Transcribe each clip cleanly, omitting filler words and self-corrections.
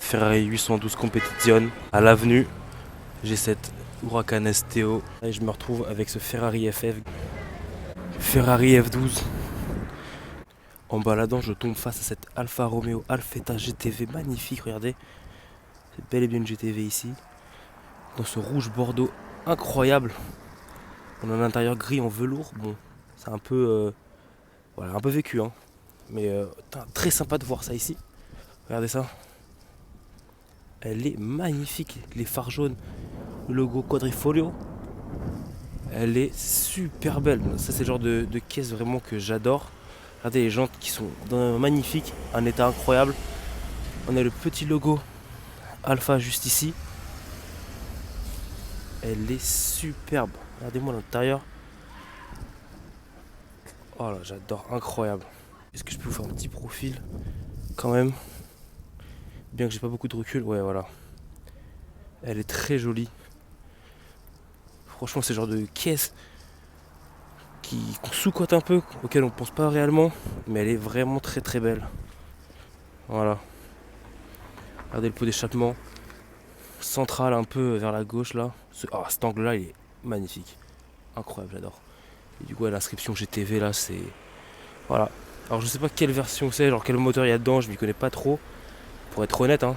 Ferrari 812 Competizione à l'avenue. J'ai cette Huracan STO et je me retrouve avec ce Ferrari FF. Ferrari F12. En baladant, je tombe face à cette Alfa Romeo Alfetta GTV magnifique, regardez. C'est bel et bien une GTV ici. Dans ce rouge bordeaux incroyable. On a un intérieur gris en velours. Bon, c'est un peu, voilà, un peu vécu, hein. Mais très sympa de voir ça ici. Regardez ça. Elle est magnifique. Les phares jaunes, le logo Quadrifoglio. Elle est super belle. Ça, c'est le genre de caisse vraiment que j'adore. Regardez les jantes qui sont magnifiques, un état incroyable. On a le petit logo Alpha juste ici. Elle est superbe. Regardez-moi l'intérieur. Oh là, j'adore, incroyable. Est-ce que je peux vous faire un petit profil quand même? Bien que j'ai pas beaucoup de recul, ouais, voilà. Elle est très jolie. Franchement, c'est le genre de caisse qu'on sous-cote un peu, auquel on pense pas réellement, mais elle est vraiment très très belle. Voilà. Regardez le pot d'échappement central un peu vers la gauche là. Cet angle là il est magnifique. Incroyable, j'adore. Et du coup l'inscription GTV là c'est. Voilà. Alors je sais pas quelle version c'est, genre quel moteur il y a dedans, je m'y connais pas trop. Pour être honnête hein.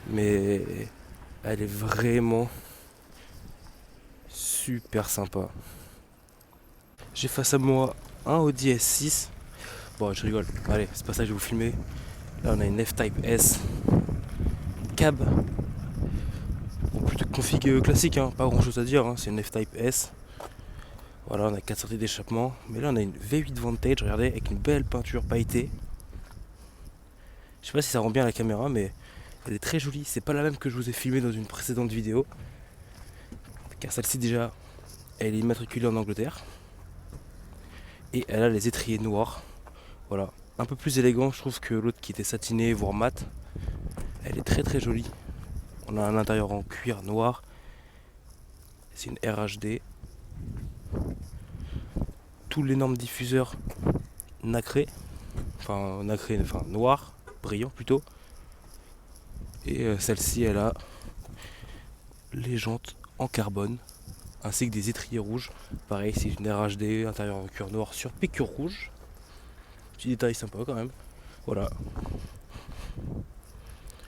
Mais elle est vraiment super sympa. J'ai face à moi un Audi S6. Bon je rigole, allez c'est pas ça que je vais vous filmer. Là on a une F-Type S cab. Bon, plutôt config classique, hein, pas grand chose à dire, hein, c'est une F-Type S. Voilà, on a 4 sorties d'échappement. Mais là on a une V8 Vantage, regardez, avec une belle peinture pailletée. Je sais pas si ça rend bien à la caméra, mais elle est très jolie. C'est pas la même que je vous ai filmé dans une précédente vidéo. Car celle-ci déjà, elle est immatriculée en Angleterre. Et elle a les étriers noirs. Voilà, un peu plus élégant je trouve que l'autre qui était satiné, voire mat. Elle est très très jolie. On a un intérieur en cuir noir. C'est une RHD. Tous les l'énorme diffuseur nacré. Enfin noir, brillant plutôt. Et celle-ci elle a les jantes en carbone. Ainsi que des étriers rouges. Pareil c'est une RHD, intérieur en cuir noir sur piqûre rouge. Petit détail sympa quand même. Voilà.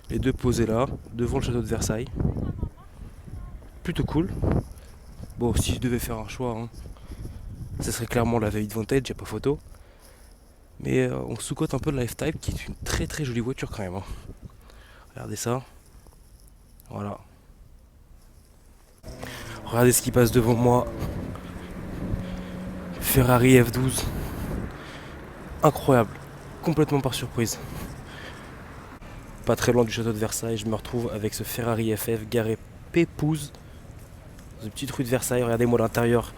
Les deux posés là, devant le château de Versailles. Plutôt cool. Bon, si je devais faire un choix, hein, ça serait clairement la V8 Vantage, y a pas photo. Mais on sous-cote un peu de la F-Type qui est une très très jolie voiture quand même. Hein. Regardez ça. Voilà. Regardez ce qui passe devant moi. Ferrari F12. Incroyable. Complètement par surprise. Pas très loin du château de Versailles, je me retrouve avec ce Ferrari FF garé pépouze. Dans une petite rue de Versailles, regardez-moi l'intérieur.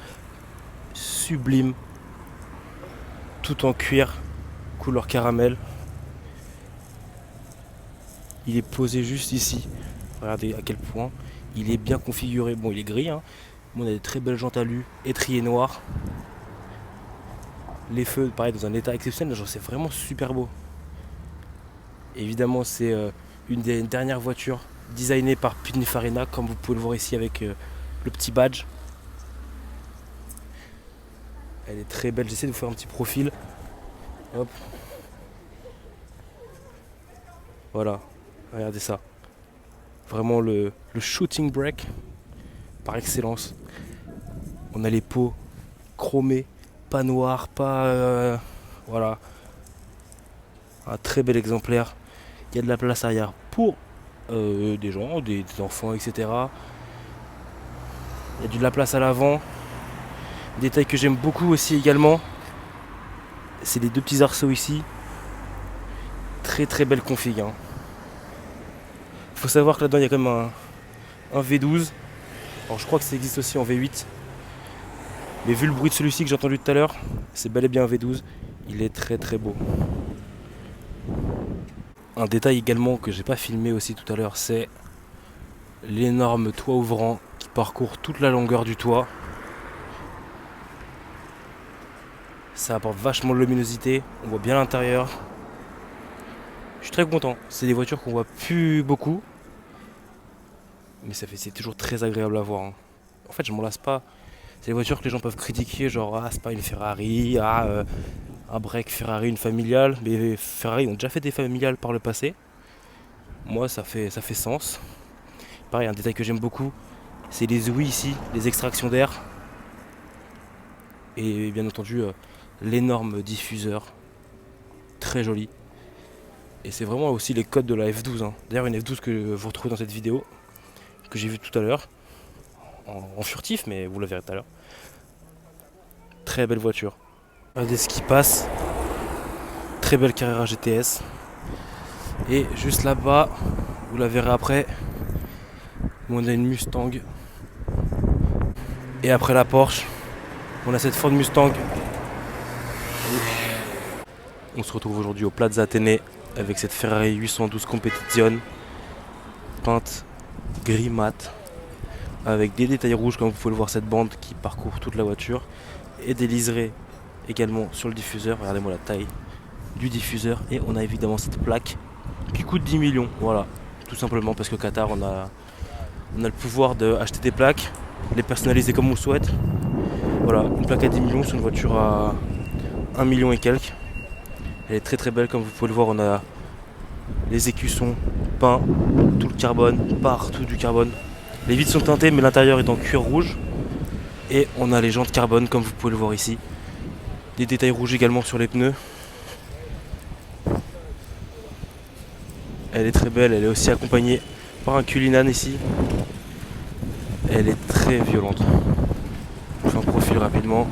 Sublime. Tout en cuir, couleur caramel. Il est posé juste ici. Regardez à quel point il est bien configuré. Bon, il est gris, hein. On a des très belles jantes alu, étriers noirs. Les feux, pareil, dans un état exceptionnel. Genre, c'est vraiment super beau. Évidemment, c'est une des dernières voitures designées par Pininfarina, comme vous pouvez le voir ici avec le petit badge. Elle est très belle. J'essaie de vous faire un petit profil. Hop. Voilà. Regardez ça. Vraiment le shooting brake par excellence. On a les pots chromés, pas noirs, pas... voilà. Un très bel exemplaire. Il y a de la place arrière pour des gens, des enfants, etc. Il y a de la place à l'avant. Détail que j'aime beaucoup aussi également, c'est les deux petits arceaux ici. Très très belle config. Hein. Faut savoir que là-dedans il y a quand même un V12. Alors je crois que ça existe aussi en V8. Mais vu le bruit de celui-ci que j'ai entendu tout à l'heure, c'est bel et bien un V12. Il est très très beau. Un détail également que j'ai pas filmé aussi tout à l'heure, c'est l'énorme toit ouvrant qui parcourt toute la longueur du toit. Ça apporte vachement de luminosité, on voit bien l'intérieur. Je suis très content. C'est des voitures qu'on voit plus beaucoup, mais c'est toujours très agréable à voir, hein. En fait, je m'en lasse pas. C'est des voitures que les gens peuvent critiquer, genre ah c'est pas une Ferrari, un break Ferrari, une familiale. Mais Ferrari ont déjà fait des familiales par le passé. Moi, ça fait sens. Pareil, un détail que j'aime beaucoup, c'est les ouïes ici, les extractions d'air. Et bien entendu, l'énorme diffuseur, très joli. Et c'est vraiment aussi les codes de la F12, hein. D'ailleurs, une F12 que vous retrouvez dans cette vidéo, que j'ai vue tout à l'heure, en furtif, mais vous la verrez tout à l'heure. Très belle voiture. Regardez ce qui passe. Très belle Carrera GTS. Et juste là-bas, vous la verrez après, on a une Mustang. Et après la Porsche, on a cette Ford Mustang. On se retrouve aujourd'hui au Plaza Athénée avec cette Ferrari 812 Competizione peinte gris mat avec des détails rouges comme vous pouvez le voir, cette bande qui parcourt toute la voiture et des liserés également sur le diffuseur. Regardez-moi la taille du diffuseur et on a évidemment cette plaque qui coûte 10 millions. Voilà, tout simplement parce qu'au Qatar on a le pouvoir d'acheter des plaques, les personnaliser comme on le souhaite. Voilà, une plaque à 10 millions sur une voiture à 1 million et quelques. Elle est très très belle, comme vous pouvez le voir, on a les écussons peints, tout le carbone, partout du carbone. Les vitres sont teintées mais l'intérieur est en cuir rouge. Et on a les jantes carbone comme vous pouvez le voir ici. Des détails rouges également sur les pneus. Elle est très belle, elle est aussi accompagnée par un Cullinan ici. Elle est très violente. Je fais un profil rapidement.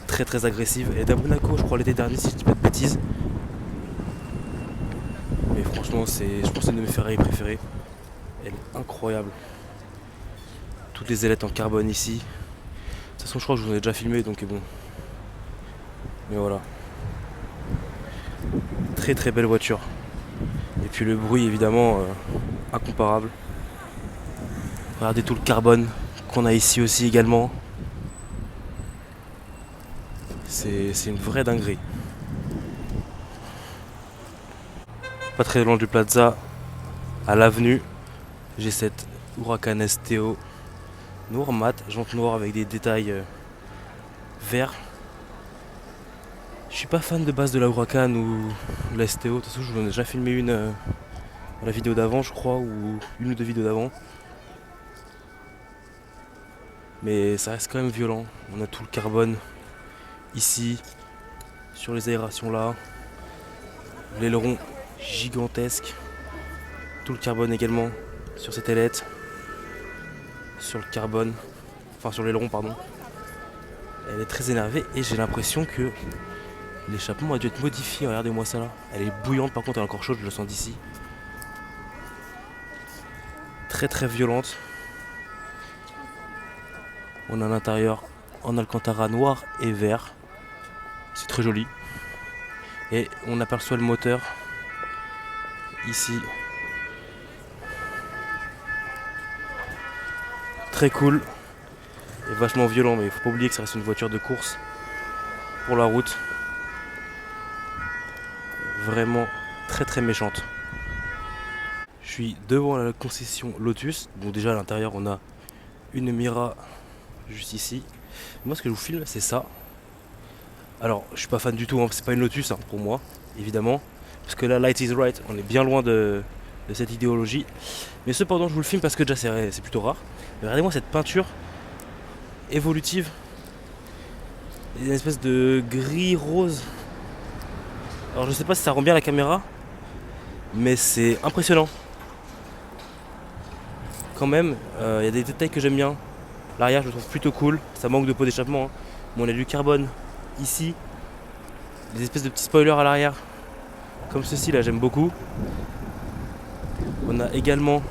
Très très agressive. Elle est à Monaco, je crois, l'été dernier, si je dis pas de bêtises. Mais franchement, je pense que c'est une de mes Ferrari préférées. Elle est incroyable. Toutes les ailettes en carbone ici. De toute façon, je crois que je vous en ai déjà filmé, donc bon. Mais voilà. Très très belle voiture. Et puis le bruit, évidemment, incomparable. Regardez tout le carbone qu'on a ici aussi également. C'est une vraie dinguerie. Pas très loin du Plaza, à l'avenue, j'ai cette Huracan STO noir mat, jante noire avec des détails verts. Je suis pas fan de base de la Huracan ou de la STO. De toute façon, je vous en ai déjà filmé une dans la vidéo d'avant, je crois, ou une ou deux vidéos d'avant. Mais ça reste quand même violent. On a tout le carbone ici, sur les aérations là, l'aileron gigantesque, tout le carbone également sur cette ailette, sur le carbone, enfin sur l'aileron pardon. Elle est très énervée et j'ai l'impression que l'échappement a dû être modifié. Regardez-moi ça là, elle est bouillante, par contre elle est encore chaude, je le sens d'ici. Très très violente. On a l'intérieur en alcantara noir et vert, c'est très joli. Et on aperçoit le moteur ici. Très cool et vachement violent, mais il faut pas oublier que ça reste une voiture de course pour la route. Vraiment très très méchante. Je suis devant la concession Lotus. Donc déjà à l'intérieur on a une Mira juste ici. Moi ce que je vous filme c'est ça. Alors je suis pas fan du tout, hein. C'est pas une Lotus hein, pour moi évidemment. Parce que là Light is Right, on est bien loin de cette idéologie. Mais cependant je vous le filme parce que déjà c'est plutôt rare. Mais regardez-moi cette peinture évolutive. Il y a une espèce de gris rose. Alors je sais pas si ça rend bien la caméra, mais c'est impressionnant. Quand même, il y a des détails que j'aime bien. L'arrière je le trouve plutôt cool, ça manque de pot d'échappement, hein. Mais on a du carbone ici, des espèces de petits spoilers à l'arrière, comme ceci là, j'aime beaucoup. On a également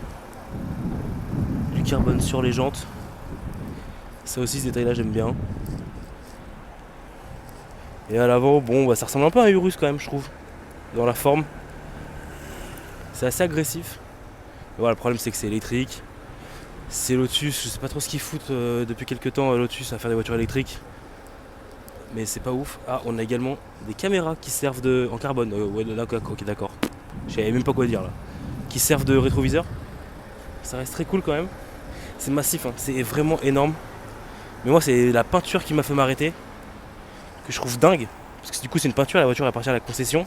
du carbone sur les jantes. Ça aussi, ce détail là j'aime bien. Et à l'avant, bon, ça ressemble un peu à un Urus quand même, je trouve, dans la forme. C'est assez agressif. Mais voilà, le problème c'est que c'est électrique. C'est Lotus, je sais pas trop ce qu'ils foutent depuis quelques temps Lotus à faire des voitures électriques. mais c'est pas ouf. Ah, on a également des caméras qui servent en carbone. Ouais, ok, d'accord. Je savais même pas quoi dire là. Qui servent de rétroviseur. Ça reste très cool quand même. C'est massif, hein. C'est vraiment énorme. Mais moi, c'est la peinture qui m'a fait m'arrêter. Que je trouve dingue. Parce que du coup, c'est une peinture, la voiture appartient à la concession.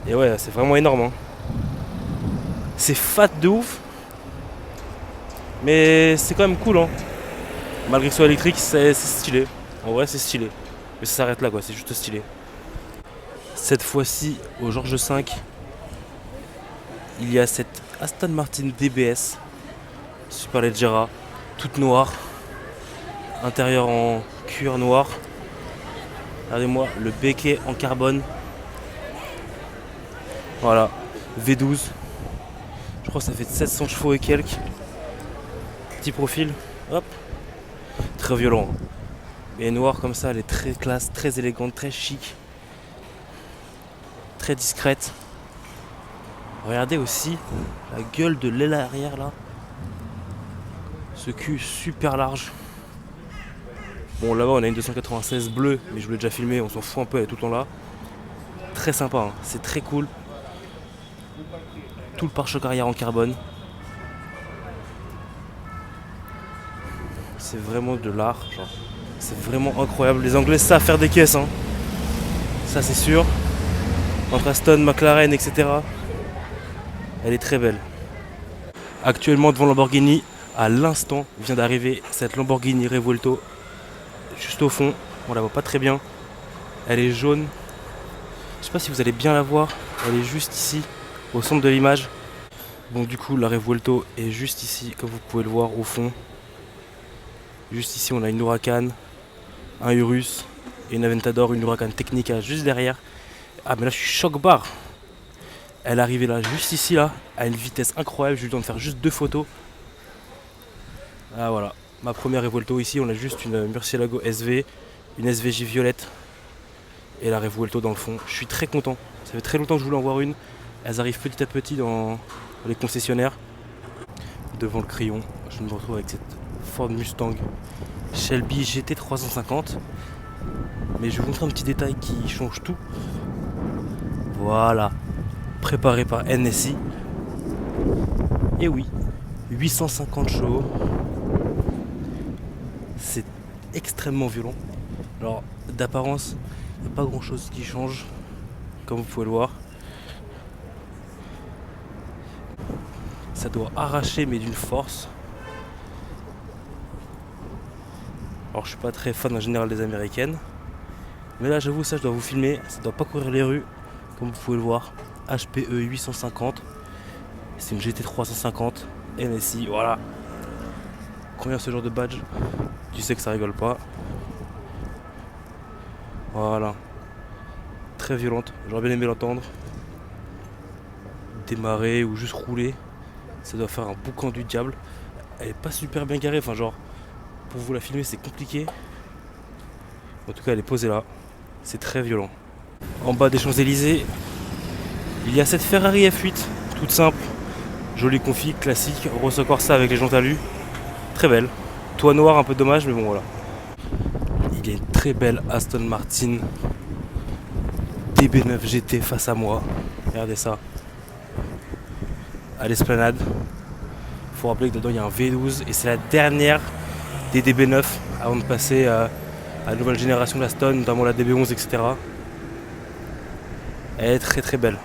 Et ouais, c'est vraiment énorme, hein. C'est fat de ouf. Mais c'est quand même cool, hein. Malgré que ce soit électrique, c'est stylé. En vrai, c'est stylé. Mais ça s'arrête là, quoi. C'est juste stylé. Cette fois-ci, au Georges V, il y a cette Aston Martin DBS Superleggera, toute noire. Intérieur en cuir noir. Regardez-moi le béquet en carbone. Voilà, V12. Je crois que ça fait 700 chevaux et quelques. Petit profil, hop. Très violent. Mais noire comme ça, elle est très classe, très élégante, très chic. Très discrète. Regardez aussi la gueule de l'aile arrière là. Ce cul super large. Bon, là-bas on a une 296 bleue, mais je vous l'ai déjà filmé, on s'en fout un peu, elle est tout le temps là. Très sympa, hein. C'est très cool. Tout le pare-choc arrière en carbone. C'est vraiment de l'art, genre. C'est vraiment incroyable. Les Anglais savent faire des caisses, hein. Ça c'est sûr. Entre Aston, McLaren, etc. Elle est très belle. Actuellement devant Lamborghini, à l'instant vient d'arriver cette Lamborghini Revuelto. Juste au fond, on la voit pas très bien. Elle est jaune. Je sais pas si vous allez bien la voir. Elle est juste ici, au centre de l'image. Bon, du coup, la Revuelto est juste ici, comme vous pouvez le voir au fond. Juste ici, on a une Huracan, un Urus et une Aventador, une Huracan Technica juste derrière. Ah, mais là, je suis choc-barre. Elle est arrivée là, juste ici, là, à une vitesse incroyable. J'ai eu le temps de faire juste 2 photos. Ah, voilà. Ma première Revuelto ici, on a juste une Murcielago SV, une SVJ violette et la Revuelto dans le fond. Je suis très content. Ça fait très longtemps que je voulais en voir une. Elles arrivent petit à petit dans les concessionnaires. Devant le crayon, je me retrouve avec cette Ford Mustang Shelby GT350. Mais je vais vous montrer un petit détail qui change tout. Voilà. Préparé par NSI. Et oui, 850 chevaux. C'est extrêmement violent. Alors, d'apparence, il n'y a pas grand chose qui change, comme vous pouvez le voir. Ça doit arracher, mais d'une force. Alors, je suis pas très fan en général des américaines. Mais là, j'avoue, ça, je dois vous filmer. Ça doit pas courir les rues, comme vous pouvez le voir. HPE 850. C'est une GT350 NSI, voilà. Quand il y a ce genre de badge, tu sais que ça rigole pas. Voilà. Très violente, j'aurais bien aimé l'entendre. Démarrer ou juste rouler, ça doit faire un boucan du diable. Elle est pas super bien garée, enfin genre, pour vous la filmer c'est compliqué. En tout cas elle est posée là, c'est très violent. En bas des Champs-Élysées, il y a cette Ferrari F8, toute simple, jolie config, classique, Rosso Corsa avec les jantes alu. Très belle. Toit noir, un peu dommage, mais bon voilà. Il y a une très belle Aston Martin DB9 GT face à moi. Regardez ça. À l'esplanade. Il faut rappeler que dedans il y a un V12 et c'est la dernière des DB9 avant de passer à la nouvelle génération d'Aston, notamment la DB11, etc. Elle est très très belle.